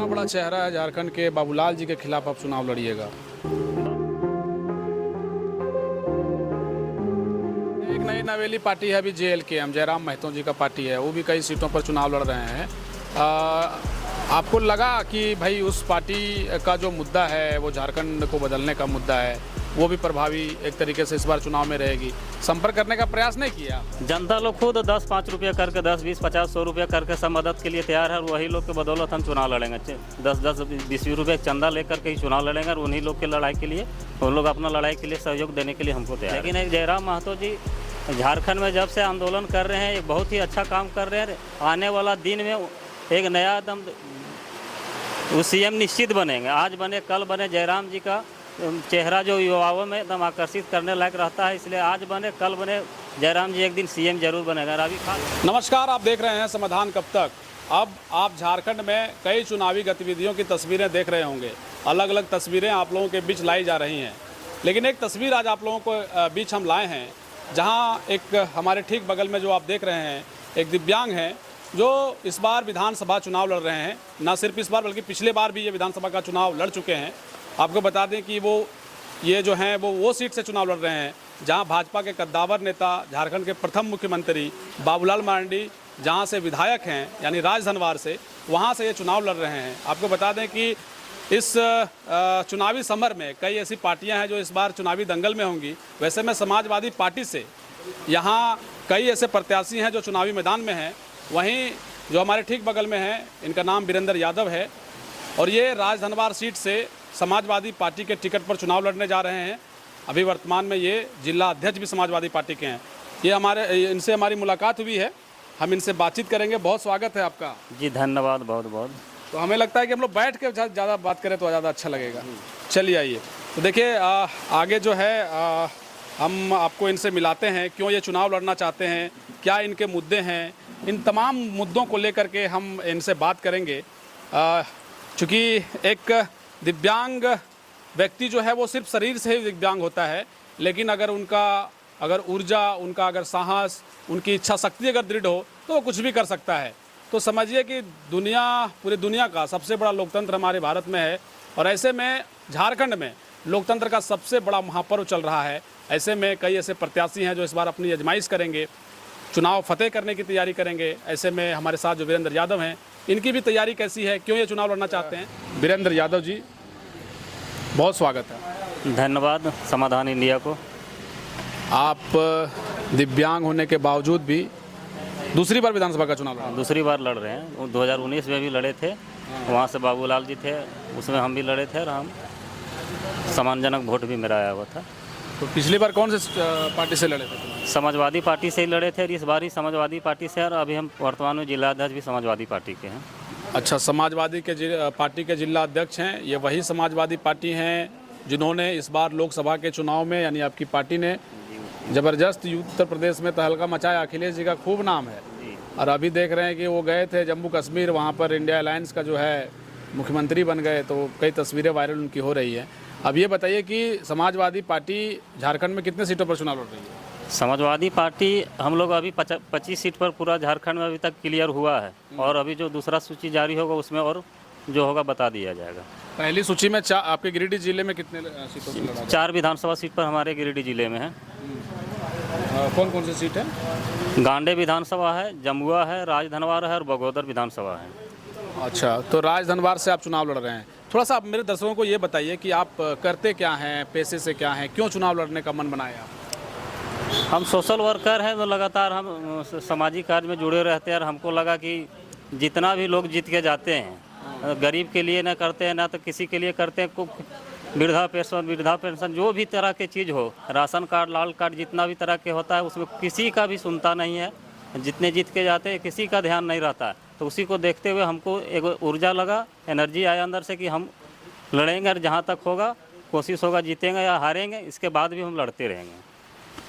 इतना बड़ा चेहरा है झारखंड के, बाबूलाल जी के खिलाफ आप चुनाव लड़िएगा। एक नई नवेली पार्टी है अभी JLKM, जयराम महतो जी का पार्टी है, वो भी कई सीटों पर चुनाव लड़ रहे हैं। आपको लगा कि भाई उस पार्टी का जो मुद्दा है वो झारखंड को बदलने का मुद्दा है, वो भी प्रभावी एक तरीके से इस बार चुनाव में रहेगी? संपर्क करने का प्रयास नहीं किया? जनता लोग खुद 10-5 रुपये करके 10, 20, 50, 100 रुपये करके सब मदद के लिए तैयार है और वही लोग के बदौलत हम चुनाव लड़ेंगे। 10-10, 20 रुपये चंदा लेकर के ही चुनाव लड़ेंगे और उन्हीं लोग की लड़ाई के लिए, उन लोग अपना लड़ाई के लिए सहयोग देने के लिए हमको तैयार। लेकिन एक जयराम महतो जी झारखंड में जब से आंदोलन कर रहे हैं, एक बहुत ही अच्छा काम कर रहे हैं। आने वाला दिन में एक नया एकदम वो CM निश्चित बनेंगे। आज बने कल बने, जयराम जी का चेहरा जो युवाओं में एकदम आकर्षित करने लायक रहता है, इसलिए आज बने कल बने, जयराम जी एक दिन CM जरूर बनेगा। अभी नमस्कार, आप देख रहे हैं समाधान कब तक। अब आप झारखंड में कई चुनावी गतिविधियों की तस्वीरें देख रहे होंगे, अलग अलग तस्वीरें आप लोगों के बीच लाई जा रही हैं। लेकिन एक तस्वीर आज आप लोगों को बीच हम लाए हैं, जहाँ एक हमारे ठीक बगल में जो आप देख रहे हैं, एक दिव्यांग हैं जो इस बार विधानसभा चुनाव लड़ रहे हैं। ना सिर्फ इस बार बल्कि पिछले बार भी ये विधानसभा का चुनाव लड़ चुके हैं। आपको बता दें कि ये जो हैं वो सीट से चुनाव लड़ रहे हैं जहां भाजपा के कद्दावर नेता, झारखंड के प्रथम मुख्यमंत्री बाबूलाल मरांडी जहां से विधायक हैं, यानी राजधनवार से, वहां से ये चुनाव लड़ रहे हैं। आपको बता दें कि इस चुनावी समर में कई ऐसी पार्टियां हैं जो इस बार चुनावी दंगल में होंगी। वैसे में समाजवादी पार्टी से यहाँ कई ऐसे प्रत्याशी हैं जो चुनावी मैदान में हैं। वहीं जो हमारे ठीक बगल में हैं, इनका नाम वीरेंद्र यादव है और ये राजधनवार सीट से समाजवादी पार्टी के टिकट पर चुनाव लड़ने जा रहे हैं। अभी वर्तमान में ये जिला अध्यक्ष भी समाजवादी पार्टी के हैं। इनसे हमारी मुलाकात हुई है, हम इनसे बातचीत करेंगे। बहुत स्वागत है आपका। जी धन्यवाद, बहुत बहुत। तो हमें लगता है कि हम लोग बैठ के ज़्यादा बात करें तो ज़्यादा अच्छा लगेगा। चलिए आइए। तो देखिए आगे जो है हम आपको इनसे मिलाते हैं, क्यों ये चुनाव लड़ना चाहते हैं, क्या इनके मुद्दे हैं। इन तमाम मुद्दों को लेकर के हम इनसे बात करेंगे। चूँकि एक दिव्यांग व्यक्ति जो है वो सिर्फ शरीर से ही दिव्यांग होता है, लेकिन अगर ऊर्जा, उनका अगर साहस, उनकी इच्छा शक्ति अगर दृढ़ हो तो वो कुछ भी कर सकता है। तो समझिए कि पूरी दुनिया का सबसे बड़ा लोकतंत्र हमारे भारत में है और ऐसे में झारखंड में लोकतंत्र का सबसे बड़ा महापर्व चल रहा है। ऐसे में कई ऐसे प्रत्याशी हैं जो इस बार अपनी आजमाइश करेंगे, चुनाव फतेह करने की तैयारी करेंगे। ऐसे में हमारे साथ जो वीरेंद्र यादव हैं, इनकी भी तैयारी कैसी है, क्यों ये चुनाव लड़ना चाहते हैं। वीरेंद्र यादव जी, बहुत स्वागत है। धन्यवाद समाधान इंडिया को। आप दिव्यांग होने के बावजूद भी दूसरी बार विधानसभा का चुनाव लड़ रहे हैं। दूसरी बार लड़ रहे हैं। 2019 में भी लड़े थे, वहाँ से बाबूलाल जी थे, उसमें हम भी लड़े थे और हम सम्मानजनक वोट भी मेरा आया हुआ था। तो पिछली बार कौन से पार्टी से लड़े थे? समाजवादी पार्टी से ही लड़े थे और इस बार ही समाजवादी पार्टी से, और अभी हम वर्तमान में जिला अध्यक्ष भी समाजवादी पार्टी के हैं। अच्छा, समाजवादी के पार्टी के जिला अध्यक्ष हैं। ये वही समाजवादी पार्टी हैं जिन्होंने इस बार लोकसभा के चुनाव में, यानी आपकी पार्टी ने ज़बरदस्त उत्तर प्रदेश में तहलका मचाया। अखिलेश जी का खूब नाम है और अभी देख रहे हैं कि वो गए थे जम्मू कश्मीर, वहाँ पर इंडिया अलायंस का जो है मुख्यमंत्री बन गए, तो कई तस्वीरें वायरल उनकी हो रही है। अब ये बताइए कि समाजवादी पार्टी झारखंड में कितने सीटों पर चुनाव लड़ रही है? समाजवादी पार्टी हम लोग अभी 25 सीट पर पूरा झारखंड में अभी तक क्लियर हुआ है और अभी जो दूसरा सूची जारी होगा उसमें और जो होगा बता दिया जाएगा। पहली सूची में आपके गिरिडीह जिले में कितने सीटों से लड़ा? 4 विधानसभा सीट पर हमारे गिरिडीह जिले में है। कौन कौन सी सीट है? गांडे विधानसभा है, जमुआ है, राजधनवार है और बगोदर विधानसभा है। अच्छा, तो राजधनवार से आप चुनाव लड़ रहे हैं। थोड़ा सा आप मेरे दर्शकों को ये बताइए कि आप करते क्या हैं, पेशे से क्या हैं, क्यों चुनाव लड़ने का मन बनाया आप? हम सोशल वर्कर हैं, तो लगातार हम सामाजिक कार्य में जुड़े रहते हैं और हमको लगा कि जितना भी लोग जीत के जाते हैं, गरीब के लिए ना करते हैं ना तो किसी के लिए करते हैं। वृद्धा पेंशन जो भी तरह की चीज़ हो, राशन कार्ड, लाल कार्ड, जितना भी तरह के होता है उसमें किसी का भी सुनता नहीं है। जितने जीत के जाते हैं किसी का ध्यान नहीं रहता है। तो उसी को देखते हुए हमको एक ऊर्जा लगा, एनर्जी आया अंदर से कि हम लड़ेंगे और जहाँ तक होगा कोशिश होगा, जीतेंगे या हारेंगे, इसके बाद भी हम लड़ते रहेंगे।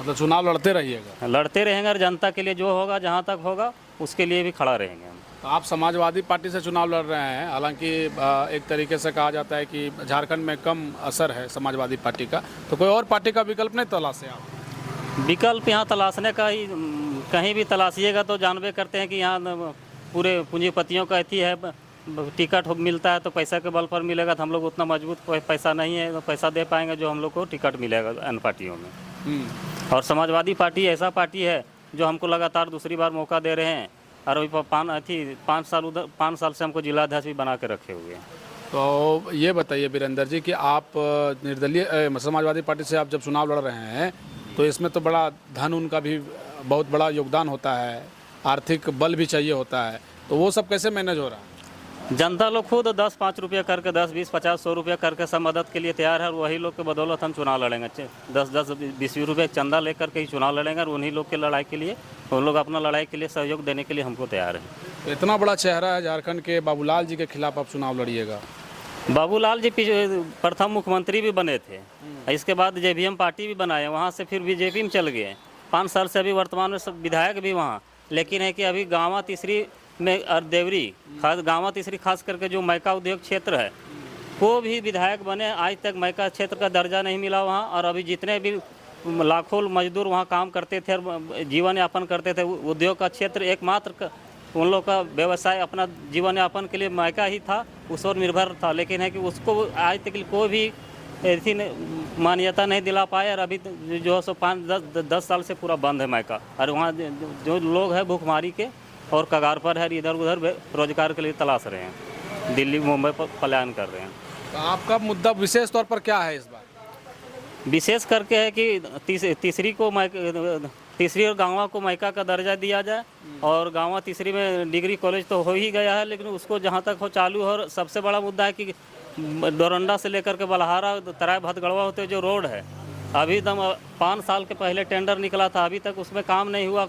मतलब चुनाव लड़ते रहिएगा? लड़ते रहेंगे और जनता के लिए जो होगा, जहाँ तक होगा, उसके लिए भी खड़ा रहेंगे हम। तो आप समाजवादी पार्टी से चुनाव लड़ रहे हैं, हालांकि एक तरीके से कहा जाता है कि झारखंड में कम असर है समाजवादी पार्टी का, तो कोई और पार्टी का विकल्प नहीं तलाशे आप? विकल्प यहाँ तलाशने का ही, कहीं भी तलाशिएगा तो जानबे करते हैं कि यहाँ पूरे पूंजीपतियों का अथी है, टिकट मिलता है तो पैसा के बल पर मिलेगा, तो हम लोग उतना मजबूत पैसा नहीं है तो पैसा दे पाएंगे जो हम लोग को टिकट मिलेगा अन्य पार्टियों में। और समाजवादी पार्टी ऐसा पार्टी है जो हमको लगातार दूसरी बार मौका दे रहे हैं, और अभी 5 साल से हमको जिलाध्यक्ष भी बना के रखे हुए हैं। तो ये बताइए वीरेंद्र जी कि आप निर्दलीय समाजवादी पार्टी से आप जब चुनाव लड़ रहे हैं तो इसमें तो बड़ा धन उनका भी बहुत बड़ा योगदान होता है, आर्थिक बल भी चाहिए होता है, तो वो सब कैसे मैनेज हो रहा है? जनता लोग खुद 10-5 रुपया करके 10, 20, 50, 100 रुपया करके सब मदद के लिए तैयार है, और वही लोग के बदौलत हम चुनाव लड़ेंगे। 10-10, 20 रुपये चंदा लेकर के ही चुनाव लड़ेंगे, और उन्हीं लोग की लड़ाई के लिए, उन लोग अपना लड़ाई के लिए सहयोग देने के लिए हमको तैयार है। इतना बड़ा चेहरा है झारखंड के, बाबूलाल जी के खिलाफ आप चुनाव लड़िएगा। बाबूलाल जी प्रथम मुख्यमंत्री भी बने थे, इसके बाद JVM पार्टी भी बनाए, वहाँ से फिर BJP में चल गए। 5 साल से अभी वर्तमान में सब विधायक भी वहाँ, लेकिन है कि अभी गाँव तीसरी में और देवरी गाँव तीसरी खास करके जो मैका उद्योग क्षेत्र है, वो भी विधायक बने। आज तक मैका क्षेत्र का दर्जा नहीं मिला वहाँ, और अभी जितने भी लाखों मजदूर वहाँ काम करते थे और जीवन यापन करते थे, उद्योग का क्षेत्र एकमात्र उन लोग का व्यवसाय अपना जीवन यापन के लिए मैका ही था, उस पर निर्भर था। लेकिन है कि उसको आज तक कोई भी ऐसी मान्यता नहीं दिला पाए, और अभी जो है सो 5-10 साल से पूरा बंद है मैका, और वहाँ जो लोग हैं भूखमारी के और कगार पर है, इधर उधर रोजगार के लिए तलाश रहे हैं, दिल्ली मुंबई पर पलायन कर रहे हैं। तो आपका मुद्दा विशेष तौर पर क्या है इस बार? विशेष करके है कि तीसरी और गाँव को मैका का दर्जा दिया जाए, और गाँव तीसरी में डिग्री कॉलेज तो हो ही गया है, लेकिन उसको जहाँ तक हो चालू हो। और सबसे बड़ा मुद्दा है कि डोरंडा से लेकर के बलहारा तराई भतगड़वा होते जो रोड है, अभी तक 5 साल के पहले टेंडर निकला था, अभी तक उसमें काम नहीं हुआ।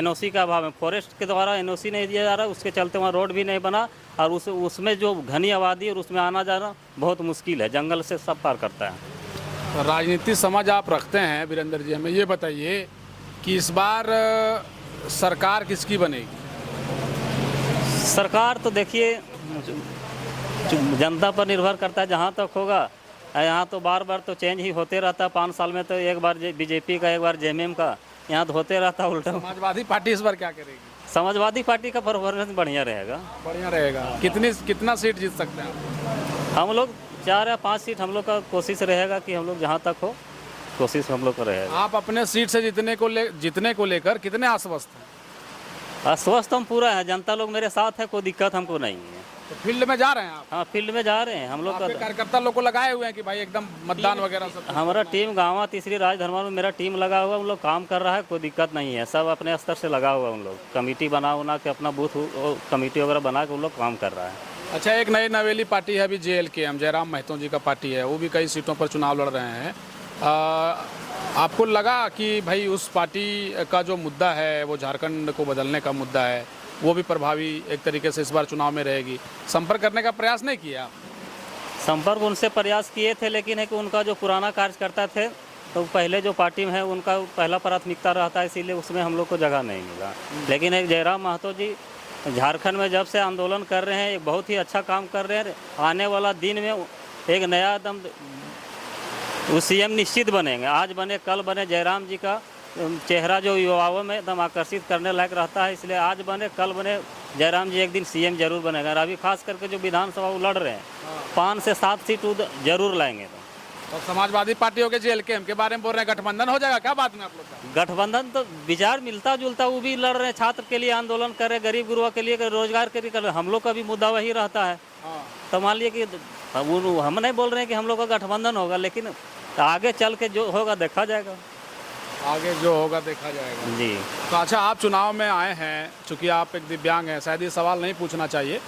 NOC का अभाव है, फॉरेस्ट के द्वारा NOC नहीं दिया जा रहा, उसके चलते वहाँ रोड भी नहीं बना, और उसमें जो घनी आबादी और उसमें आना जाना बहुत मुश्किल है, जंगल से सब पार करता है। राजनीति समझ आप रखते हैं वीरेंद्र जी, हमें ये बताइए कि इस बार सरकार किसकी बनेगी? सरकार तो देखिए जनता पर निर्भर करता है, जहाँ तक होगा। यहाँ तो बार बार तो चेंज ही होते रहता है, 5 साल में तो एक बार BJP का, एक बार JMM का, यहाँ तो होते रहता है उल्टा। समाजवादी पार्टी इस बार क्या करेगी? समाजवादी पार्टी का परफॉर्मेंस बढ़िया रहेगा। बढ़िया रहेगा। कितना सीट जीत सकते हैं हम लोग? 4 या 5 सीट हम लोग का कोशिश रहेगा कि हम लोग जहाँ तक हो कोशिश हम लोग का रहेगा। आप अपने सीट से जीतने को लेकर कितने आश्वस्त हैं? आश्वस्त हम पूरा है, जनता लोग मेरे साथ है, कोई दिक्कत हमको नहीं है। तो फील्ड में जा रहे हैं आप? हाँ, फील्ड में जा रहे हैं हम लोग। कार्यकर्ता लोग को लगाए हुए हैं कि भाई एकदम मतदान वगैरह सब? हमारा टीम गाँव तीसरी राजधर्मा में मेरा टीम लगा हुआ, हम लोग काम कर रहा है, कोई दिक्कत नहीं है। सब अपने स्तर से लगा हुआ, उन लोग कमेटी बना के अपना बूथ कमेटी वगैरह बना के उन लोग काम कर रहा है। अच्छा, एक नई नवेली पार्टी है अभी JLKM, जयराम महतो जी का पार्टी है, वो भी कई सीटों पर चुनाव लड़ रहे हैं। आपको लगा कि भाई उस पार्टी का जो मुद्दा है वो झारखंड को बदलने का मुद्दा है, वो भी प्रभावी एक तरीके से इस बार चुनाव में रहेगी? संपर्क करने का प्रयास नहीं किया? संपर्क उनसे प्रयास किए थे, लेकिन है कि उनका जो पुराना कार्यकर्ता थे, तो पहले जो पार्टी में है उनका पहला प्राथमिकता रहता है, इसीलिए उसमें हम लोग को जगह नहीं मिला। लेकिन एक जयराम महतो जी झारखंड में जब से आंदोलन कर रहे हैं, एक बहुत ही अच्छा काम कर रहे हैं। आने वाला दिन में एक नया एकदम CM निश्चित बनेंगे, आज बने कल बने। जयराम जी का चेहरा जो युवाओं में एकदम आकर्षित करने लायक रहता है, इसलिए आज बने कल बने, जयराम जी एक दिन CM जरूर बनेगा। अभी खास करके जो विधानसभा वो लड़ रहे हैं, 5 से 7 सीट जरूर लाएंगे। तो समाजवादी पार्टियों के JLKM के बारे में बोल रहे हैं, गठबंधन हो जाएगा क्या बाद में आप लोग का? गठबंधन तो विचार मिलता जुलता, वो भी लड़ रहे हैं, छात्र के लिए आंदोलन कर रहे हैं, गरीब गुरुआ के लिए, रोजगार के लिए कर रहे हैं। हम लोग का भी मुद्दा वही रहता है। तो मान लिया कि हम नहीं बोल रहे हैं कि हम लोग का गठबंधन होगा, लेकिन आगे चल के जो होगा देखा जाएगा। आगे जो होगा देखा जाएगा जी। तो अच्छा, आप चुनाव में आए हैं, चूँकि आप एक दिव्यांग हैं, शायद ये सवाल नहीं पूछना चाहिए,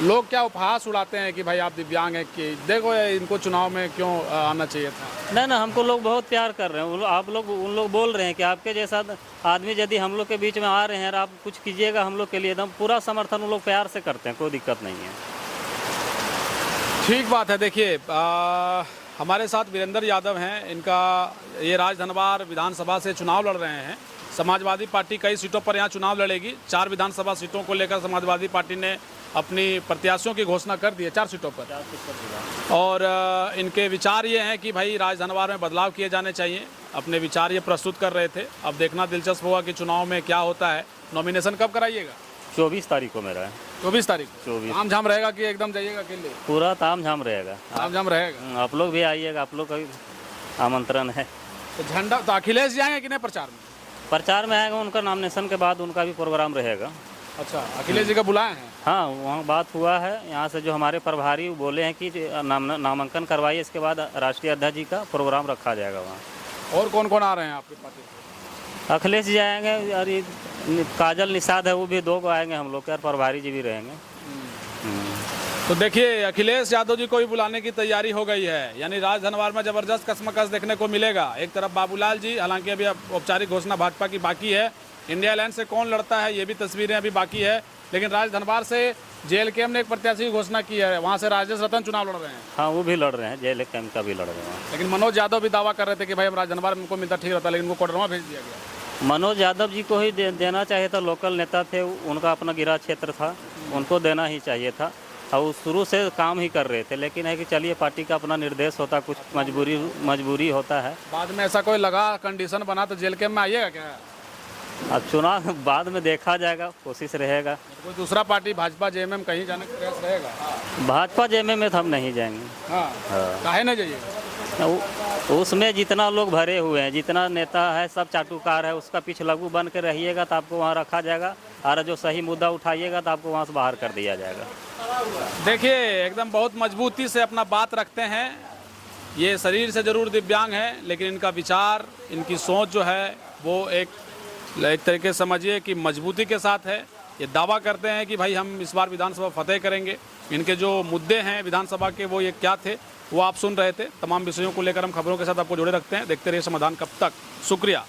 लोग क्या उपहास उड़ाते हैं कि भाई आप दिव्यांग हैं, कि देखो इनको चुनाव में क्यों आना चाहिए था? नहीं, हमको लोग बहुत प्यार कर रहे हैं। आप लोग उन लोग बोल रहे हैं कि आपके जैसा आदमी यदि हम लोग के बीच में आ रहे हैं और आप कुछ कीजिएगा हम लोग के लिए, एकदम पूरा समर्थन उन लोग प्यार से करते हैं, कोई दिक्कत नहीं है। ठीक बात है। देखिए, हमारे साथ वीरेंद्र यादव हैं, इनका ये राजधनवार विधानसभा से चुनाव लड़ रहे हैं। समाजवादी पार्टी कई सीटों पर यहाँ चुनाव लड़ेगी। 4 विधानसभा सीटों को लेकर समाजवादी पार्टी ने अपनी प्रत्याशियों की घोषणा कर दी है 4 सीटों पर। और इनके विचार ये हैं कि भाई राजधनवार में बदलाव किए जाने चाहिए। अपने विचार ये प्रस्तुत कर रहे थे। अब देखना दिलचस्प होगा कि चुनाव में क्या होता है। नॉमिनेशन कब कराइएगा? 24 तारीख को मेरा है। 24 तारीख 24 आम झाम रहेगा कि एकदम जाइएगा अकेले? पूरा ताम झाम रहेगा। आम झाम रहेगा। आप लोग भी आइएगा, आप लोग का भी आमंत्रण है। तो झंडा तो अखिलेश जी आएंगे कि नहीं प्रचार में? प्रचार में आएगा, उनका नॉमिनेशन के बाद उनका भी प्रोग्राम रहेगा। अच्छा, अखिलेश जी का बुलाए हैं? हाँ, वहाँ बात हुआ है, यहाँ से जो हमारे प्रभारी बोले हैं कि नामांकन करवाइए, इसके बाद राष्ट्रीय अध्यक्ष जी का प्रोग्राम रखा जाएगा वहाँ। और कौन कौन आ रहे हैं आपके पार्टी से? अखिलेश जी आएंगे और ये काजल निषाद है, वो भी 2 को आएंगे हम लोग के, और प्रभारी जी भी रहेंगे। तो देखिए, अखिलेश यादव जी को भी बुलाने की तैयारी हो गई है, यानी राजधनवार में जबरदस्त कसमकस देखने को मिलेगा। एक तरफ बाबूलाल जी, हालांकि अभी औपचारिक घोषणा भाजपा की बाकी है, इंडिया अलायंस से कौन लड़ता है ये भी तस्वीरें अभी बाकी है, लेकिन राजधनवार से JLKM ने एक प्रत्याशी की घोषणा की है, वहाँ से राजेश रतन चुनाव लड़ रहे हैं। हाँ, वो भी लड़ रहे हैं, JLKM का भी लड़ रहे हैं। लेकिन मनोज यादव भी दावा कर रहे थे कि भाई हम राजधनवार में उनको मिलता ठीक रहता, लेकिन उनको कोडरमा भेज दिया गया। मनोज यादव जी को ही देना चाहिए था, लोकल नेता थे, उनका अपना गिरा क्षेत्र था, उनको देना ही चाहिए था। और वो शुरू से काम ही कर रहे थे, लेकिन है कि चलिए पार्टी का अपना निर्देश होता, कुछ मजबूरी होता है। बाद में ऐसा कोई लगा कंडीशन बना तो JLKM में आइएगा क्या? अब चुनाव बाद में देखा जाएगा, कोशिश रहेगा। कोई दूसरा पार्टी भाजपा JMM कहीं जाने का प्रयास रहेगा? भाजपा JMM में तो हम नहीं जाएंगे। हाँ, काहे नहीं जाइएगा? उसमें जितना लोग भरे हुए हैं, जितना नेता है सब चाटुकार है, उसका पीछे लघु बन के रहिएगा तो आपको वहाँ रखा जाएगा, और जो सही मुद्दा उठाइएगा तो आपको वहाँ से बाहर कर दिया जाएगा। देखिए, एकदम बहुत मजबूती से अपना बात रखते हैं। ये शरीर से ज़रूर दिव्यांग है, लेकिन इनका विचार, इनकी सोच जो है वो एक तरीके से समझिए कि मजबूती के साथ है। ये दावा करते हैं कि भाई हम इस बार विधानसभा फतेह करेंगे। इनके जो मुद्दे हैं विधानसभा के वो ये क्या थे वो आप सुन रहे थे। तमाम विषयों को लेकर हम खबरों के साथ आपको जोड़े रखते हैं। देखते रहिए समाधान कब तक। शुक्रिया।